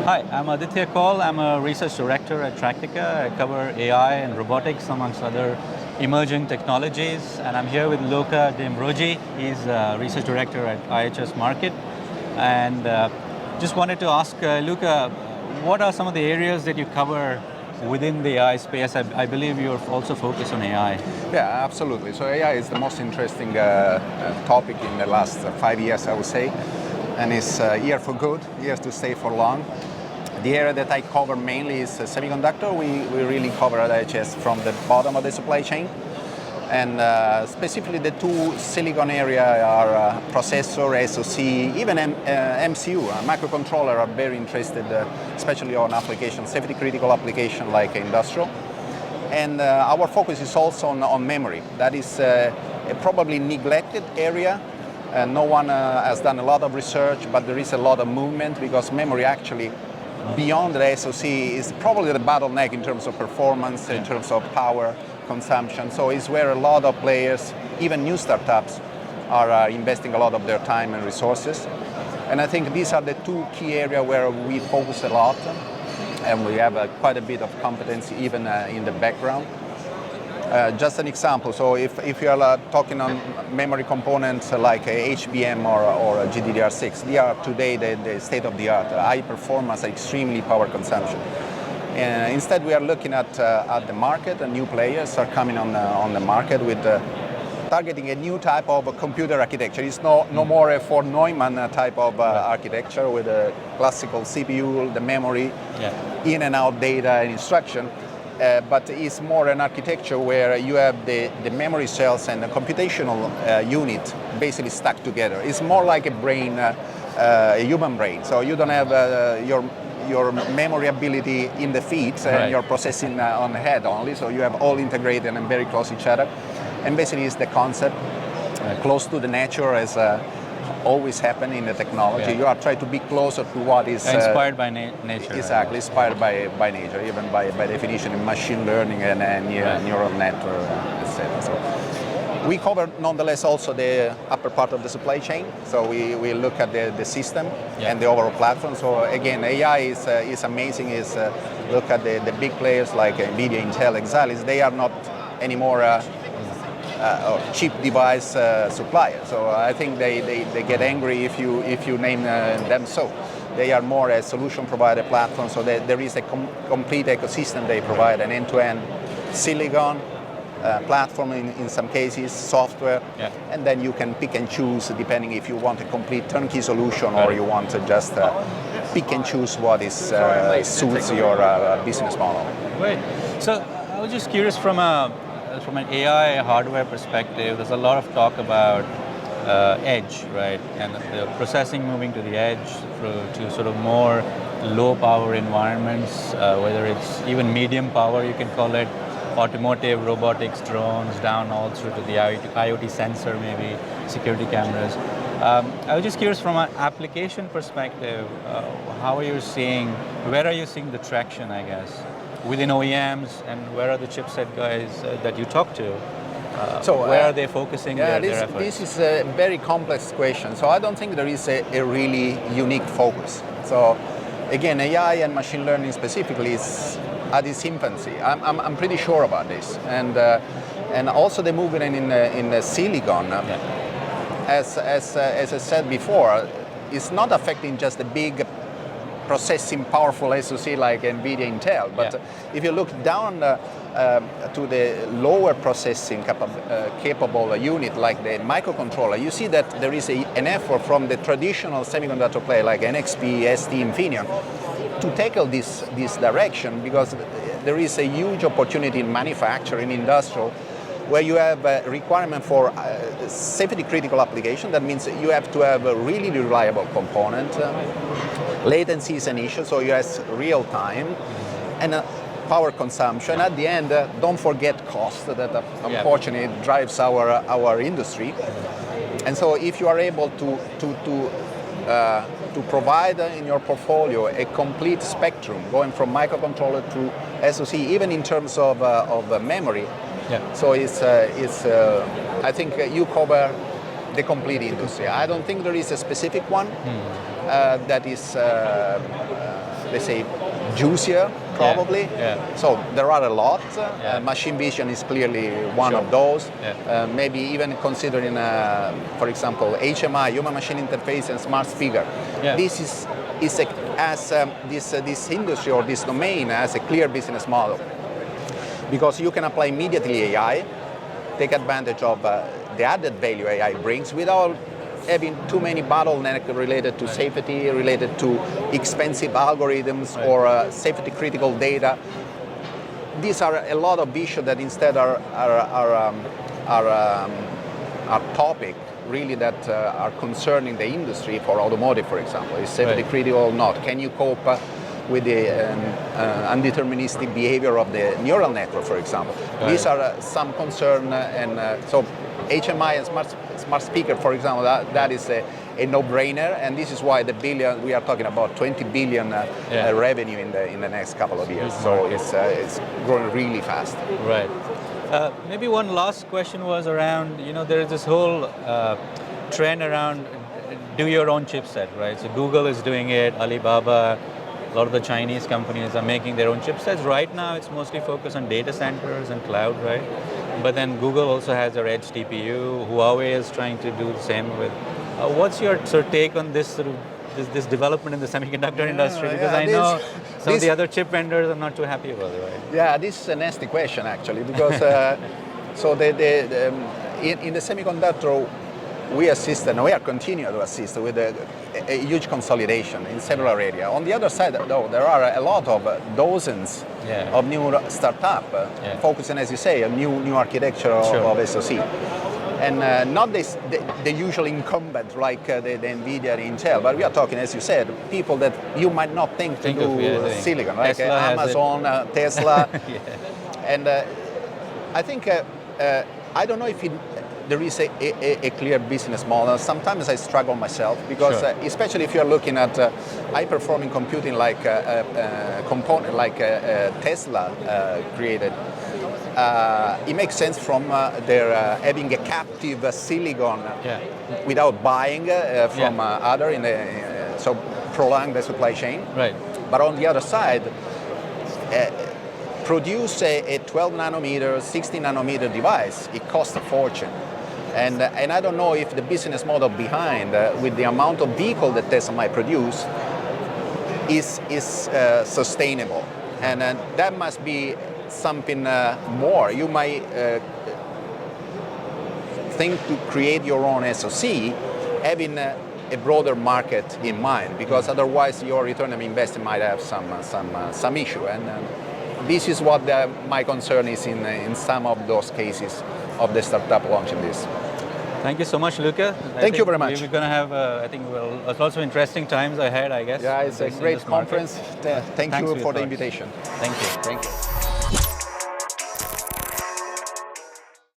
Hi, I'm Aditya Kaul. I'm a research director at Tractica. I cover AI and robotics amongst other emerging technologies. And I'm here with Luca Ambroggi. He's a research director at IHS Markit. And just wanted to ask Luca, what are some of the areas that you cover within the AI space? I believe you're also focused on AI. Yeah, absolutely. So AI is the most interesting topic in the last 5 years, I would say, and it's here for good, here to stay for long. The area that I cover mainly is semiconductor. We really cover at IHS from the bottom of the supply chain, and specifically the two silicon area are processor, SoC, even MCU, microcontroller are very interested, especially on application, safety critical application like industrial. And our focus is also on memory. That is a probably neglected area. No one has done a lot of research, but there is a lot of movement because memory actually, beyond the SoC, is probably the bottleneck in terms of performance, in terms of power consumption. So it's where a lot of players, even new startups, are investing a lot of their time and resources. And I think these are the two key areas where we focus a lot. And we have quite a bit of competence even in the background. Just an example, so if you are talking on memory components like HBM or GDDR6, they are today the state of the art, high performance, extremely power consumption. Instead, we are looking at the market, and new players are coming on the market with targeting a new type of computer architecture. It's no more a Ford Neumann type of architecture with a classical CPU, the memory, in and out data and instruction. But it's more an architecture where you have the memory cells and the computational unit basically stuck together. It's more like a brain, a human brain. So you don't have your memory ability in the feet and your processing on the head only. So you have all integrated and very close to each other. And basically it's the concept, close to the nature as always happen in the technology. You are trying to be closer to what is inspired by nature. Exactly, inspired by nature, even by definition in machine learning and neural network, etc. So we cover nonetheless also the upper part of the supply chain. So we look at the system and the overall platform. So again, AI is amazing. Look at the big players like NVIDIA, Intel, Xilinx. They are not anymore cheap device supplier. So I think they get angry if you name them so. They are more a solution provider platform, so there is a complete ecosystem they provide, an end-to-end silicon platform in some cases, software, and then you can pick and choose depending if you want a complete turnkey solution or you want to just pick and choose what is suits your business model. Great. So I was just curious from an AI hardware perspective, there's a lot of talk about edge, right? And the processing moving to the edge to sort of more low power environments, whether it's even medium power, you can call it, automotive, robotics, drones, down all through to the IoT sensor, maybe security cameras. I was just curious from an application perspective, where are you seeing the traction, I guess, within OEMs, and where are the chipset guys that you talk to? Where are they focusing their efforts? This is a very complex question. So I don't think there is a really unique focus. So again, AI and machine learning specifically is at its infancy. I'm pretty sure about this. And also the movement in the silicon, as I said before, is not affecting just the big processing powerful SoC like NVIDIA, Intel, but if you look down to the lower processing capable unit like the microcontroller, you see that there is an effort from the traditional semiconductor player like NXP, ST, Infineon to tackle this direction, because there is a huge opportunity in manufacturing, industrial, where you have a requirement for safety critical application. That means you have to have a really reliable component. Latency is an issue, so you have real time, and power consumption. At the end, don't forget cost, that unfortunately drives our industry. And so if you are able to provide in your portfolio a complete spectrum, going from microcontroller to SoC, even in terms of memory, so I think you cover the complete industry. I don't think there is a specific one that is let's say, juicier, probably. Yeah. So there are a lot. Yeah. Machine vision is clearly one of those. Yeah. Maybe even considering, for example, HMI, human machine interface, and smart speaker. Yeah. This this industry or this domain has a clear business model, because you can apply immediately AI, take advantage of the added value AI brings without having too many bottlenecks related to safety, related to expensive algorithms or safety critical data. These are a lot of issues that instead are topic really that are concerning the industry. For automotive, for example, is safety critical or not? Can you cope with the undeterministic behavior of the neural network, for example? These are some concern, and so HMI and smart speaker, for example, that is a no-brainer, and this is why we are talking about 20 billion revenue in the next couple of years. So it's growing really fast. Right. Maybe one last question was around, there is this whole trend around do your own chipset, right? So Google is doing it, Alibaba, a lot of the Chinese companies are making their own chipsets. Right now it's mostly focused on data centers and cloud, right? But then Google also has their edge TPU. Huawei is trying to do the same with. What's your sort of take on this this development in the semiconductor industry? Because I know some of the other chip vendors are not too happy about it, right? Yeah, this is a nasty question actually, because so in the semiconductor we assist and we are continuing to assist with a huge consolidation in several areas. On the other side, though, there are a lot of dozens of new startups focusing, as you say, on new architecture of SoC. And not the usual incumbent like the NVIDIA and Intel, but we are talking, as you said, people that you might not think to do silicon, like Amazon, Tesla. And I think, I don't know if there is a clear business model. Sometimes I struggle myself, because especially if you're looking at high-performing computing like a component like Tesla created, it makes sense from their having a captive silicon without buying from other, so prolong the supply chain. Right. But on the other side, produce a 12 nanometer, 16 nanometer device, it costs a fortune. And I don't know if the business model behind, with the amount of vehicle that Tesla might produce, is sustainable. And that must be something more. You might think to create your own SoC, having a broader market in mind, because otherwise your return on investment might have some issue. And this is what my concern is in some of those cases of the startup launching this. Thank you so much, Luca. Thank you very much. We're going to have, I think, lots of interesting times ahead, I guess. Yeah, it's a great conference. Thank you for the invitation. Thank you. Thank you.